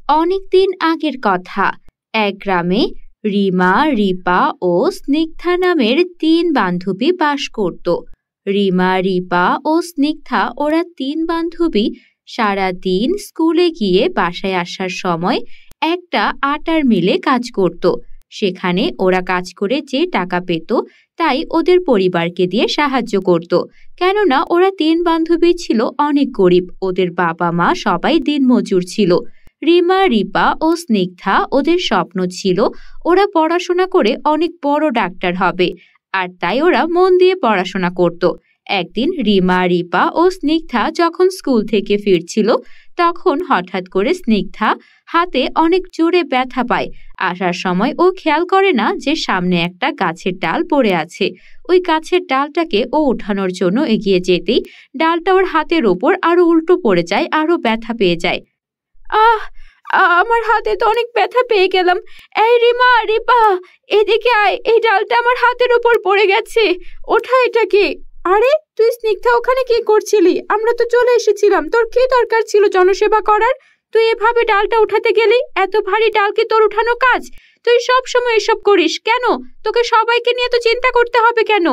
অনেকদিন আগের কথা। এক গ্রামে রিমা, রিপা ও স্নিগ্ধা নামের তিন বান্ধবী বাস করত। রিমা, রিপা ও স্নিগ্ধা ওরা তিন বান্ধবী সারাদিন স্কুলে গিয়ে বাসায় আসার সময় একটা আটার মিলে কাজ করত। সেখানে ওরা কাজ করে যে টাকা পেত তাই ওদের পরিবারকে দিয়ে সাহায্য করত। কেননা ওরা তিন বান্ধবী ছিল অনেক গরিব, ওদের বাবা মা সবাই দিনমজুর ছিল। রিমা, রিপা ও স্নিগ্ধা ওদের স্বপ্ন ছিল ওরা পড়াশোনা করে অনেক বড় ডাক্তার হবে, আর তাই ওরা মন দিয়ে পড়াশোনা করত। একদিন রিমা, রিপা ও স্নিগ্ধা যখন স্কুল থেকে ফিরছিল তখন হঠাৎ করে স্নিগ্ধা হাতে অনেক জোরে ব্যথা পায়। আসার সময় ও খেয়াল করে না যে সামনে একটা গাছের ডাল পড়ে আছে। ওই গাছের ডালটাকে ও ওঠানোর জন্য এগিয়ে যেতেই ডালটা ওর হাতের ওপর আরো উল্টো পড়ে যায়, আরো ব্যথা পেয়ে যায়। আহ আমার হাতে তো অনেক ব্যথা পেয়ে গেলাম। এই রিমা, রিপা, এদিকে আয়, এই ডালটা আমার হাতের উপর পড়ে গেছে, ওঠা এটাকে। আরে তুই স্নিগ্ধা ওখানে কি করছিলি? আমরা তো চলে এসেছিলাম, তোর কি দরকার ছিল জনসেবা করার? তুই এভাবে ডালটা উঠাতে গেলি? এত ভারী ডাল কি তোর উঠানো কাজ? তুই সব সময় এসব করিস কেন? তোকে সবাইকে নিয়ে তো চিন্তা করতে হবে কেন?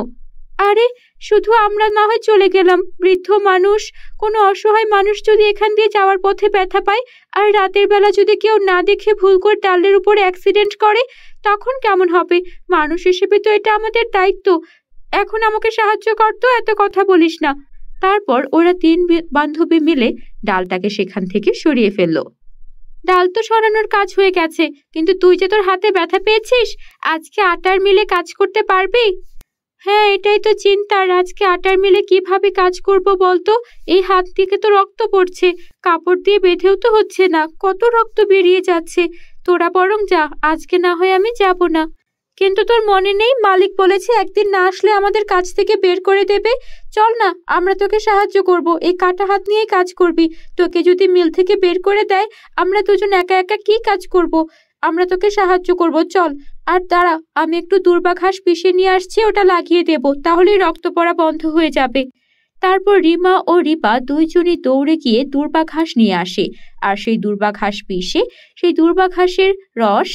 আরে শুধু আমরা না হয় চলে গেলাম, বৃদ্ধ মানুষ, কোনো অসহায় মানুষ যদি এখান দিয়ে যাওয়ার পথে ব্যথা পায় আর রাতের বেলা যদি কেউ না দেখে ভুল করে ডালের উপরে অ্যাক্সিডেন্ট করে তখন কেমন হবে? মানুষ হিসেবে তো এটা আমাদের দায়িত্ব। এখন আমাকে সাহায্য কর তো, এত কথা বলিস না। তারপর ওরা তিন বান্ধবী মিলে ডালটাকে সেখান থেকে সরিয়ে ফেললো। ডাল তো সরানোর কাজ হয়ে গেছে, কিন্তু তুই যে তোর হাতে ব্যথা পেয়েছিস, আজকে আটার মিলে কাজ করতে পারবি? হ্যাঁ, এটাই তো চিন্তার, আজকে আটার মিলে কিভাবে কাজ করব বলতো? এই হাত থেকে তো রক্ত পড়ছে, কাপড় দিয়ে বেঁধেও তো হচ্ছে না, কত রক্ত বেরিয়ে যাচ্ছে। তোরা বরং যা, আজকে না হয় আমি যাব না। কিন্তু তোর মনে নেই মালিক বলেছে একদিন না আসলে আমাদের কাজ থেকে বের করে দেবে? চল না, আমরা তোকে সাহায্য করব, এই কাটা হাত নিয়েই কাজ করবি। তোকে যদি মিল থেকে বের করে দেয় আমরা দুজন একা একা কি কাজ করব? আমরা তোকে সাহায্য করব, চল। আর দাঁড়া, আমি একটু দূর্বা ঘাস পিষে নিয়ে আসছি, ওটা লাগিয়ে দেব, তাহলেই রক্ত পড়া বন্ধ হয়ে যাবে। তারপর রিমা ও রিপা দুইজনই দৌড়ে গিয়ে দূর্বা ঘাস নিয়ে আসে, আর সেই দূর্বা ঘাস পিষে সেই দূর্বা ঘাসের রস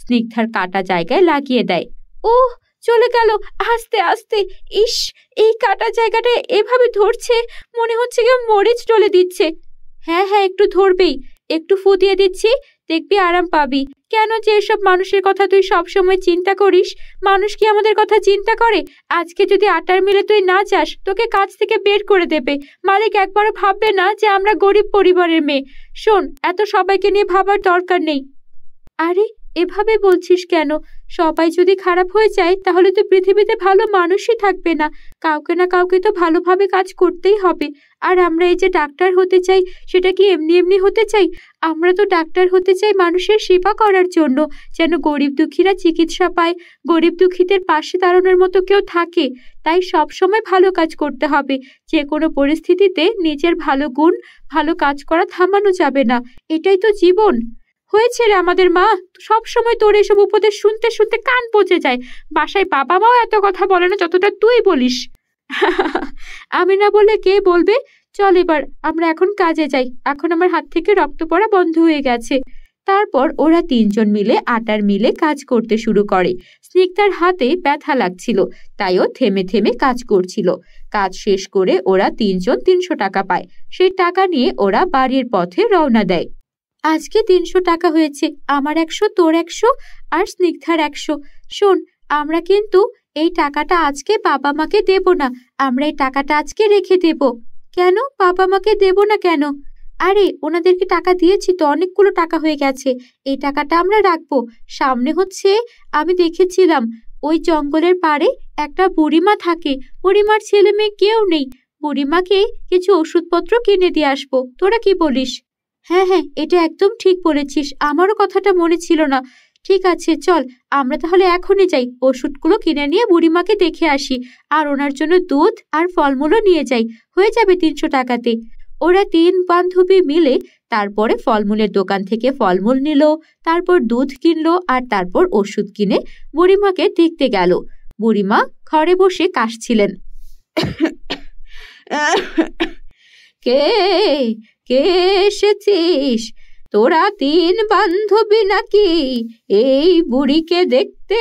স্নিগ্ধার কাটা জায়গায় লাগিয়ে দেয়। ওহ, চলে গেল, আস্তে আস্তে। ইস, এই কাটা জায়গাটা এভাবে ধরছে, মনে হচ্ছে কেউ মরিচ ডলে দিচ্ছে। হ্যাঁ হ্যাঁ, একটু ধরবেই, একটু ফু দিয়ে দিচ্ছি, দেখবি আরাম পাবি। কেন যে এসব মানুষের কথা তুই সবসময় চিন্তা করিস? মানুষ কি আমাদের কথা চিন্তা করে? আজকে যদি আটার মিলে তুই না যাস তোকে কাজ থেকে বের করে দেবে। মালিক একবারও ভাববে না যে আমরা গরিব পরিবারের মেয়ে। শোন, এত সবাইকে নিয়ে ভাবার দরকার নেই। আরে এভাবে বলছিস কেন? সবাই যদি খারাপ হয়ে যায় তাহলে তো পৃথিবীতে ভালো মানুষই থাকবে না। কাউকে না কাউকে তো ভালোভাবে কাজ করতেই হবে। আর আমরা এই যে ডাক্তার হতে চাই, সেটা কি এমনি এমনি হতে চাই? আমরা তো ডাক্তার হতে চাই মানুষের সেবা করার জন্য, যেন গরিব দুঃখীরা চিকিৎসা পায়, গরিব দুঃখীদের পাশে দাঁড়ানোর মতো কেউ থাকে। তাই সব সময় ভালো কাজ করতে হবে। যে কোনো পরিস্থিতিতে নিজের ভালো গুণ, ভালো কাজ করা থামানো যাবে না। এটাই তো জীবন। হয়েছে রে আমাদের মা, সব সময় তোর এসব উপদেশ শুনতে শুনতে কান পচে যায়। বাসায় বাবা মাও এত কথা বলে না যতটা তুই বলিস। আমি না বলে কে বলবে? চল এবার আমরা এখন কাজে যাই, এখন আমার হাত থেকে রক্ত পড়া বন্ধ হয়ে গেছে। তারপর ওরা তিনজন মিলে আটার মিলে কাজ করতে শুরু করে। স্নিগ্ধার হাতে ব্যথা লাগছিল, তাই ও থেমে থেমে কাজ করছিল। কাজ শেষ করে ওরা তিনজন 300 টাকা পায়। সেই টাকা নিয়ে ওরা বাড়ির পথে রওনা দেয়। আজকে 300 টাকা হয়েছে, আমার 100, তোর 100 আর স্নিগ্ধার 100। শোন, আমরা কিন্তু এই টাকাটা আজকে বাবা মাকে দেব না, আমরা এই টাকাটা আজকে রেখে দেব। কেন বাবা মাকে দেব না কেন? আরে ওনাদেরকে টাকা দিয়েছি তো, অনেকগুলো টাকা হয়ে গেছে, এই টাকাটা আমরা রাখবো। সামনে হচ্ছে, আমি দেখেছিলাম ওই জঙ্গলের পাড়ে একটা বুড়িমা থাকে, বুড়িমার ছেলে মেয়ে কেউ নেই, বুড়িমাকে কিছু ওষুধপত্র কিনে দিয়ে আসবো, তোরা কি বলিস? হ্যাঁ হ্যাঁ, এটা একদম ঠিক বলেছিস, আমারও কথাটা মনে ছিল না। ঠিক আছে, চল আমরা তাহলে এখনই যাই, ওষুধগুলো কিনে নিয়ে বুড়িমাকে দেখে আসি, আর ওনার জন্য দুধ আর ফলমূলও নিয়ে যাই, হয়ে যাবে 300 টাকাতে। ওরা তিন বান্ধবী মিলে তারপরে ফলমূলের দোকান থেকে ফলমূল নিল, তারপর দুধ কিনলো, আর তারপর ওষুধ কিনে বুড়িমাকে দেখতে গেল। বুড়িমা ঘরে বসে কাশছিলেন। কে কে এসেছিস? তোরা তিন বান্ধবী নাকি এই বুড়িকে দেখতে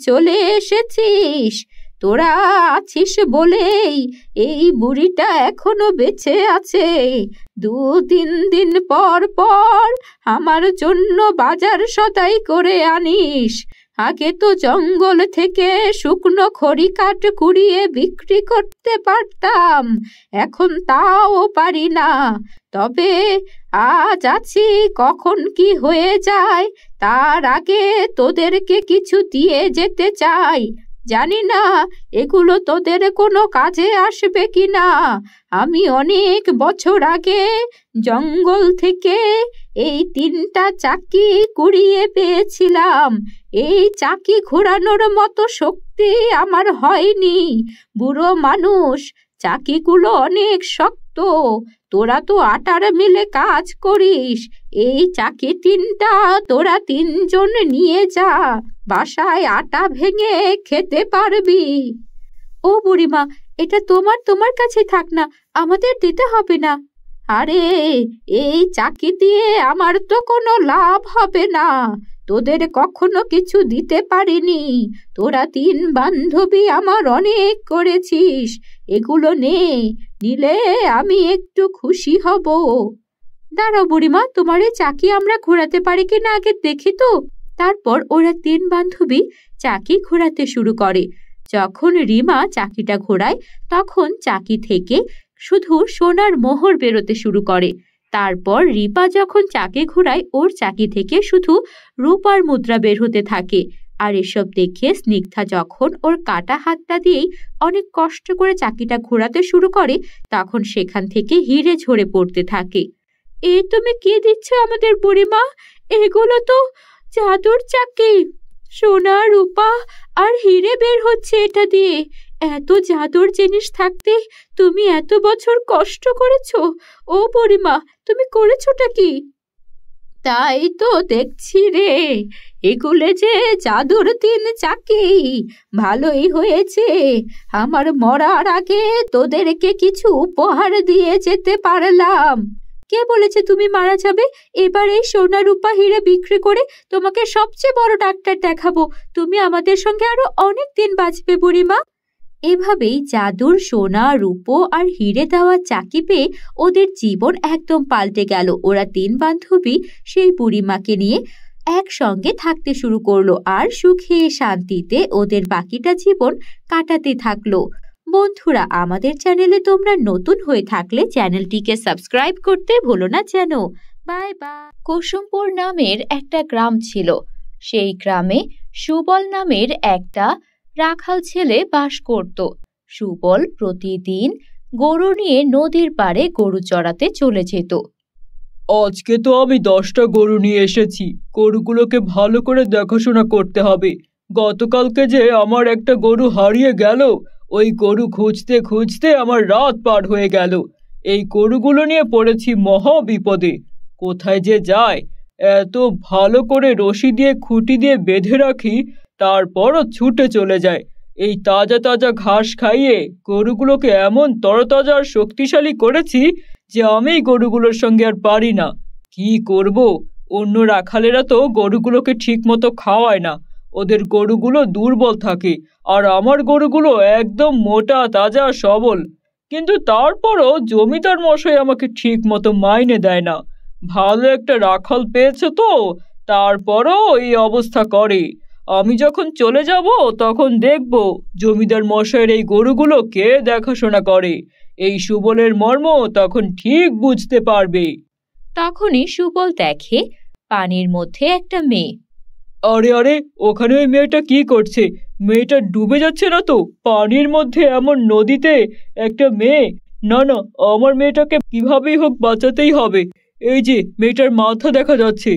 চলে এসেছিস? তোরা আছিস বলেই এই বুড়িটা এখনো বেঁচে আছে। 2-3 দিন পর পর আমার জন্য বাজার সদাই করে আনিস। আগে তো জঙ্গল থেকে শুকনো খড়ি কাঠ কুড়িয়ে বিক্রি করতে পারতাম, এখন তাও পারি না। তবে আজ আছি, কখন কি হয়ে যায় তার আগে তোদেরকে কিছু দিয়ে যেতে চাই। জানি না এগুলো তোদের কোনো কাজে আসবে কিনা। আমি অনেক বছর আগে জঙ্গল থেকে এই 3টা চাকি কুড়িয়ে পেয়েছিলাম। এই চাকি ঘোরানোর মতো শক্তি আমার হয়নি। বুড়ো মানুষ, চাকিগুলো অনেক শক্ত। তোরা তো আটার মিলে কাজ করিস। এই চাকি 3টা তোরা 3জন নিয়ে যা, বাসায় আটা ভেঙে খেতে পারবি। ও বুড়িমা, এটা তোমার কাছে থাক না, আমাদের দিতে হবে না। আরে, এই চাকি দিয়ে আমার তো কোনো লাভ হবে না। তোদের কখনো কিছু দিতে পারিনি। তোরা 3 বান্ধবী আমার অনেক করেছিস। এগুলো নিলে আমি একটু খুশি হব। দাঁড়াও বুড়িমা, তোমার এই চাকি আমরা ঘোরাতে পারি কিনা আগে দেখি তো। তারপর ওরা 3 বান্ধবী চাকি ঘোরাতে শুরু করে। যখন রিমা চাকিটা ঘোরায়, তখন চাকি থেকে শুধু সোনার মোহর বেরোতে শুরু করে। তারপর রিপা যখন চাকি ঘোরায়, ওর চাকি থেকে শুধু রূপার মুদ্রা বের হতে থাকে। আর এসব দেখে স্নিগ্ধা যখন ওর কাটা হাতটা দিয়েই অনেক কষ্ট করে চাকিটা ঘোরাতে শুরু করে, তখন সেখান থেকে হিরে ঝরে পড়তে থাকে। এ তুমি কি দিচ্ছ আমাদের বুড়িমা? এগুলো তো জাদুর চাকি। সোনা, রূপা আর হিরে বের হচ্ছে এটা দিয়ে। এত জাদুর জিনিস থাকতে তুমি এত বছর কষ্ট করেছো। ও বুড়িমা, তুমি করেছোটা কি? তাই তো দেখছি রে, এগুলো যে জাদুর 3 চাকি। ভালোই হয়েছে আমার মরার আগে তোদেরকে কিছু উপহার দিয়ে যেতে পারলাম। কে বলেছে তুমি মারা যাবে? এবার এই সোনা, রূপা, হিরে বিক্রি করে তোমাকে সবচেয়ে বড় ডাক্তার দেখাবো। তুমি আমাদের সঙ্গে আরো অনেক দিন বাঁচবে বুড়িমা। এভাবেই জাদুর সোনা, রূপো আর হিরে দেওয়া চাকি পেয়ে ওদের জীবন একদম পাল্টে গেল। ওরা 3 বান্ধবী সেই বুড়িমাকে নিয়ে একসঙ্গে থাকতে শুরু করলো আর সুখে শান্তিতে ওদের বাকিটা জীবন কাটাতে থাকলো। বন্ধুরা, আমাদের চ্যানেলে তোমরা নতুন হয়ে থাকলে চ্যানেলটিকে সাবস্ক্রাইব করতে ভুলো না যেন। Bye bye. কুসুমপুর নামের একটা গ্রাম ছিল। সেই গ্রামে সুবল নামের একটা রাখাল ছেলে বাস করত। সুবল প্রতিদিন গরু নিয়ে নদীর পাড়ে গরু চড়াতে চলে যেত। আজকে তো আমি 10টা গরু নিয়ে এসেছি। গরুগুলোকে ভালো করে দেখাশোনা করতে হবে। গতকালকে যে আমার একটা গরু হারিয়ে গেল, ওই গরু খুঁজতে খুঁজতে আমার রাত পার হয়ে গেল। এই গরুগুলো নিয়ে পড়েছি মহা বিপদে। কোথায় যে যায়, এত ভালো করে রশি দিয়ে খুঁটি দিয়ে বেঁধে রাখি, তারপরও ছুটে চলে যায়। এই তাজা তাজা ঘাস খাইয়ে গরুগুলোকে এমন তরতাজা আর শক্তিশালী করেছি যে আমি গরুগুলোর সঙ্গে আর পারি না। কি করব? অন্য রাখালেরা তো গরুগুলোকে ঠিক মতো খাওয়ায় না, ওদের গরুগুলো দুর্বল থাকে, আর আমার গরুগুলো একদম মোটা তাজা সবল। কিন্তু তারপরও জমিদার মশাই আমাকে ঠিক মতো মাইনে দেয় না। ভালো একটা রাখাল পেয়েছে তো, তারপরও এই অবস্থা করে। আমি যখন চলে যাব তখন দেখব জমিদার মশাইয়ের এই গরুগুলো কে দেখাশোনা করে। এই সুবলের মর্ম তখন ঠিক বুঝতে পারবে। তখনই সুবল দেখে পানির মধ্যে একটা মেয়ে। আরে আরে, ওখানে ওই মেয়েটা কি করছে? মেয়েটা ডুবে যাচ্ছে না তো? পানির মধ্যে এমন নদীতে একটা মেয়ে? না না, আমার মেয়েটাকে কিভাবেই হোক বাঁচাতেই হবে। এই যে মেয়েটার মাথা দেখা যাচ্ছে,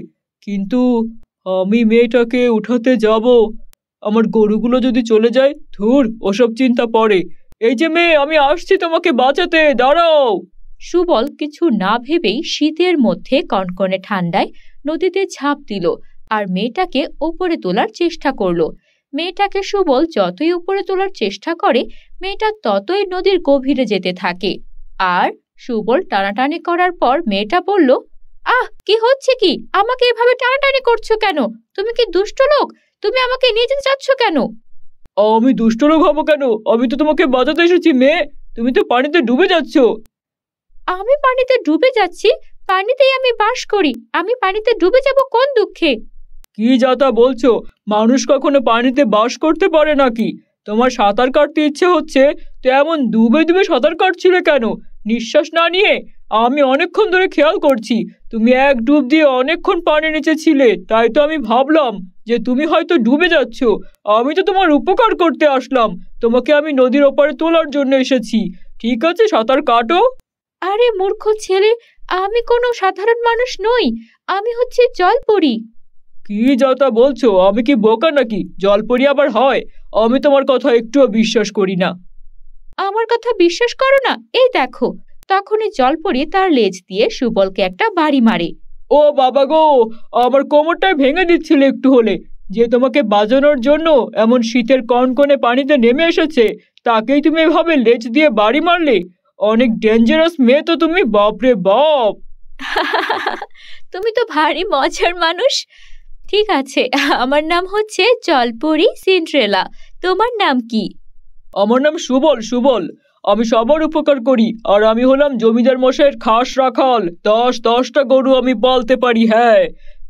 কিন্তু আমি মেয়েটাকে উঠাতে যাব, আমার গরুগুলো যদি চলে যায়। ধুর, ওসব চিন্তা পড়ে। এই যে মেয়ে, আমি আসছি তোমাকে বাঁচাতে, দাঁড়াও। সুবল কিছু না ভেবেই শীতের মধ্যে কনকনে ঠান্ডায় নদীতে ঝাঁপ দিল আর মেয়েটাকে উপরে তোলার চেষ্টা করলো। মেয়েটাকে সুবল যতই উপরে তোলার চেষ্টা করে, মেয়েটা ততই নদীর গভীরে যেতে থাকে। আর সুবল টানাটানি করার পর মেয়েটা বলল, কি হচ্ছে কি? আমাকে এভাবে টানাটানি করছো কেন? তুমি কি দুষ্ট লোক? তুমি আমাকে নিয়ে যেতে চাচ্ছ কেন? আমি দুষ্ট লোক হবো কেন? আমি তো তোমাকে বাঁচাতে এসেছি মেয়ে। তুমি তো পানিতে ডুবে যাচ্ছ। আমি পানিতে ডুবে যাচ্ছি? পানিতেই আমি বাস করি, আমি পানিতে ডুবে যাব কোন দুঃখে? কি যা তা বলছো? মানুষ কখনো পানিতে বাস করতে পারে নাকি? তোমার সাঁতার কাটতে ইচ্ছে হচ্ছে তো এমন ডুবে ডুবে সাঁতার কাটছিলে কেন? নিঃশ্বাস না নিয়ে? আমি অনেকক্ষণ ধরে খেয়াল করছি তুমি এক ডুব দিয়ে অনেকক্ষণ পানি নিচে ছিলে, তাই তো আমি ভাবলাম যে তুমি হয়তো ডুবে যাচ্ছ। আমি তো তোমার উপকার করতে আসলাম, তোমাকে আমি নদীর ওপারে তোলার জন্য এসেছি। ঠিক আছে, সাঁতার কাটো। আরে মূর্খ ছেলে, আমি কোনো সাধারণ মানুষ নই, আমি হচ্ছে জলপরি। কি যা তা বলছো? আমি কি বোকা নাকি? জলপরি আবার হয়? আমি তোমার কথা একটুও বিশ্বাস করি না। আমার কথা বিশ্বাস করো না? এই দেখো। তখনই জলপরি তার লেজ দিয়ে সুবলকে একটা বাড়ি মারে। ও বাবা গো, আমার কোমরটাই ভেঙে দিচ্ছিল একটু হলে। যে তোমাকে বাজানোর জন্য এমন শীতের কনকনে পানিতে নেমে এসেছে, তাকেই তুমি এভাবে লেজ দিয়ে বাড়ি মারলে? অনেক ডেঞ্জারাস মেয়ে তো তুমি, বাপরে বাপ। তুমি তো ভারী মজার মানুষ। ঠিক আছে, আমার নাম হচ্ছে জলপরি সিন্ড্রেলা। তোমার নাম কি? আমার নাম সুবল। সুবল। আমি সবার উপকার করি, আর আমি হলাম জমিদার মশাইয়ের খাস রাখাল। 10টা গরু আমি পালতে পারি। হ্যাঁ,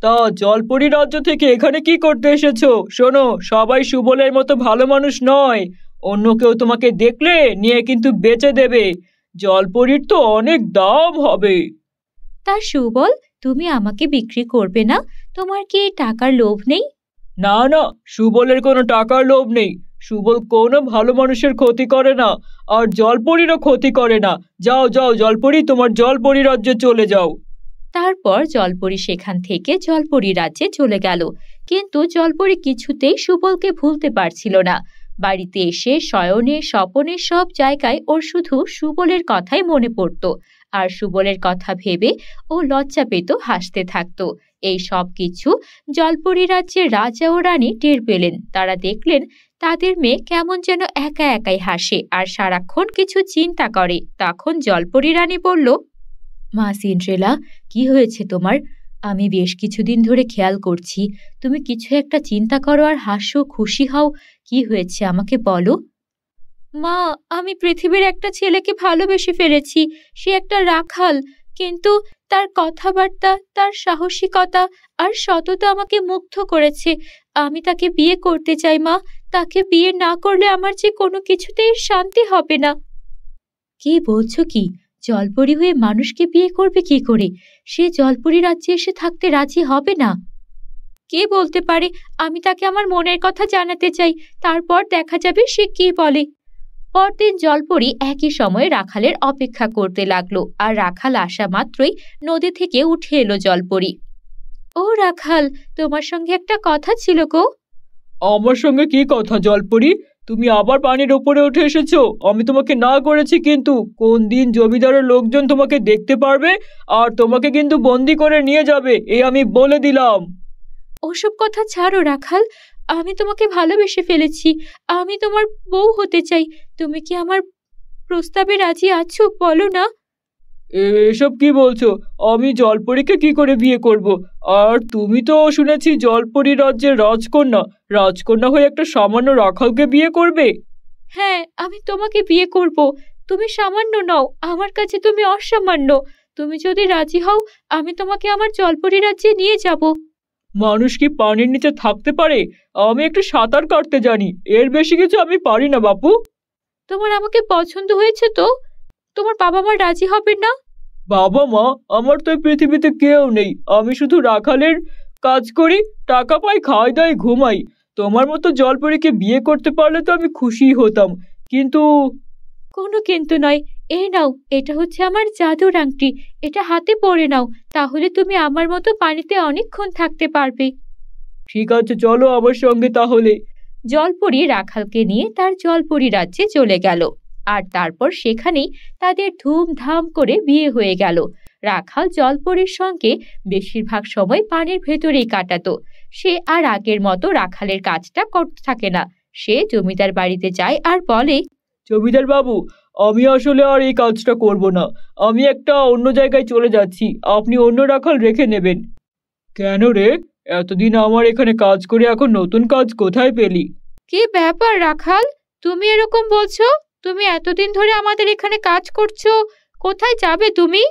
তা জলপরি রাজ্য থেকে এখানে কি করতে এসেছো? শোনো, সবাই সুবলের মতো ভালো মানুষ নয়। অন্য কেউ তোমাকে দেখলে নিয়ে কিন্তু বেচে দেবে। জলপরির তো অনেক দাম হবে। তা সুবল, তুমি আমাকে বিক্রি করবে না? তোমার কি টাকার লোভ নেই? না না, সুবলের কোনো টাকার লোভ নেই। সুবল কোনো ভালো মানুষের ক্ষতি করে না, আর জলপরীরও ক্ষতি করে না। যাও যাও জলপরি, তোমার জলপরি রাজ্যে চলে যাও। তারপর জলপরি সেখান থেকে জলপরি রাজ্যে চলে গেল। কিন্তু জলপরি কিছুতেই সুবলকে ভুলতে পারছিল না। বাড়িতে এসে শয়নে স্বপনে সব জায়গায় ওর শুধু সুবলের কথাই মনে পড়ত, আর সুবলের কথা ভেবে ও লজ্জা পেত, হাসতে থাকতো। এই সব কিছু জলপরি রাজ্যের রাজা ও রানী টের পেলেন। তারা দেখলেন তাদের মেয়ে কেমন যেন একা একাই হাসে আর সারাক্ষণ কিছু চিন্তা করে। তখন জলপরি রানী বলল, মা সিন্ড্রেলা, কি হয়েছে তোমার? আমি বেশ কিছুদিন ধরে খেয়াল করছি তুমি কিছু একটা চিন্তা করো আর হাসো, খুশি হও। কি হয়েছে আমাকে বলো। মা, আমি পৃথিবীর একটা ছেলেকে ভালোবেসে ফেলেছি। সে একটা রাখাল, কিন্তু তার কথাবার্তা, তার সাহসিকতা আর সততা আমাকে মুগ্ধ করেছে। আমি তাকে বিয়ে করতে চাই মা। তাকে বিয়ে না করলে আমার যে কোনো কিছুতেই শান্তি হবে না। কি বলছো কি? জলপরি হয়ে মানুষকে বিয়ে করবে কি করে? সে জলপরি রাজ্যে এসে থাকতে রাজি হবে না। কে বলতে পারে? আমি তাকে আমার মনের কথা জানাতে চাই, তারপর দেখা যাবে সে কি বলে। পরদিন জলপরি একই সময়ে রাখালের অপেক্ষা করতে লাগলো, আর রাখাল আসা মাত্রই নদী থেকে উঠে এলো জলপরি। ও রাখাল, তোমার সঙ্গে একটা কথা ছিল গো। আমার সঙ্গে কি কথা জলপরি? তুমি আবার পানির ওপরে উঠে এসেছো। আমি তোমাকে না করেছি, কিন্তু কোন দিন জমিদারের লোকজন তোমাকে দেখতে পারবে, আর তোমাকে কিন্তু বন্দি করে নিয়ে যাবে, এই আমি বলে দিলাম। ওসব কথা ছাড়ো রাখাল, আমি তোমাকে ভালোবেসে ফেলেছি। আমি তোমার বউ হতে চাই। তুমি কি আমার প্রস্তাবে রাজি আছো? বলো না। এসব কি বলছো? আমি জলপরীকে কি করে বিয়ে করব? আর তুমি তো শুনেছি জলপরি রাজ্যের রাজকন্যা। রাজকন্যা হয়ে একটা সামান্য রাখালকে বিয়ে করবে? হ্যাঁ, আমি তোমাকে বিয়ে করব। তুমি সামান্য নও, আমার কাছে তুমি অসামান্য। তুমি যদি রাজি হও, আমি তোমাকে আমার জলপরি রাজ্যে নিয়ে যাব। মানুষ কি পানির নিচে থাকতে পারে? আমি একটু সাঁতার কাটতে জানি, এর বেশি কিছু আমি পারি না বাপু। তোমার আমাকে পছন্দ হয়েছে তো? তোমার বাবা মা রাজি হবে না? বাবা মা? আমার তো এই পৃথিবীতে কেউ নেই। আমি শুধু রাখালের কাজ করি, টাকা পাই, খাই দাই, ঘুমাই। তোমার মতো জলপরীকে বিয়ে করতে পারলে তো আমি খুশি হতাম, কিন্তু। কোনো কিন্তু নয়। এই নাও, এটা হচ্ছে আমার জাদুর আংটি। এটা হাতে পরে নাও, তাহলে তুমি আমার মতো পানিতে অনেকক্ষণ থাকতে পারবে। ঠিক আছে, চলো আমার সঙ্গে তাহলে। জলপরি রাখালকে নিয়ে তার জলপরি রাজ্যে চলে গেল, আর তারপর সেখানেই তাদের ধুমধাম করে বিয়ে হয়ে গেল। রাখাল জলপরির সঙ্গে বেশিরভাগ সময় পানির ভেতরেই কাটাতো। সে আর আগের মতো রাখালের কাজটা করতে থাকে না। সে জমিদার বাড়িতে যায় আর বলে, জমিদার বাবু, আমি আসলে আর এই কাজটা করব না। আমি একটা অন্য জায়গায় চলে যাচ্ছি, আপনি অন্য রাখাল রেখে নেবেন। কেন রে? এতদিন আমার এখানে কাজ করে এখন নতুন কাজ কোথায় পেলি? কি ব্যাপার রাখাল, তুমি এরকম বলছো? তুমি এতদিন ধরে আমাদের এখানে কাজ করছো, কোথায় যাবে তুমি?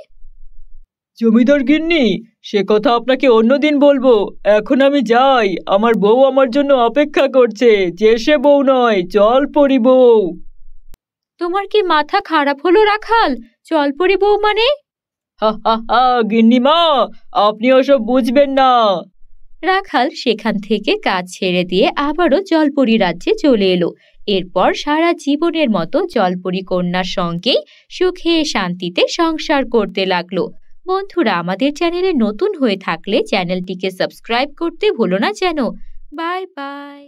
জমিদার গিন্নি, সে কথা আপনাকে অন্যদিন বলবো। এখন আমি যাই, আমার বউ আমার জন্য অপেক্ষা করছে। যে সে বউ নয়, জলপরি বউ। তোমার কি মাথা খারাপ হলো রাখাল? জলপরি বউ মানে? হা হা হা, গিন্নিমা, আপনি ওসব বুঝবেন না। রাখাল সেখান থেকে কাজ ছেড়ে দিয়ে আবারও জলপরি রাজ্যে চলে এলো। এরপর সারা জীবনের মতো জলপরি কন্যার সঙ্গেই সুখে শান্তিতে সংসার করতে লাগলো। বন্ধুরা, আমাদের চ্যানেলে নতুন হয়ে থাকলে চ্যানেলটিকে সাবস্ক্রাইব করতে ভুলো না যেন। Bye bye.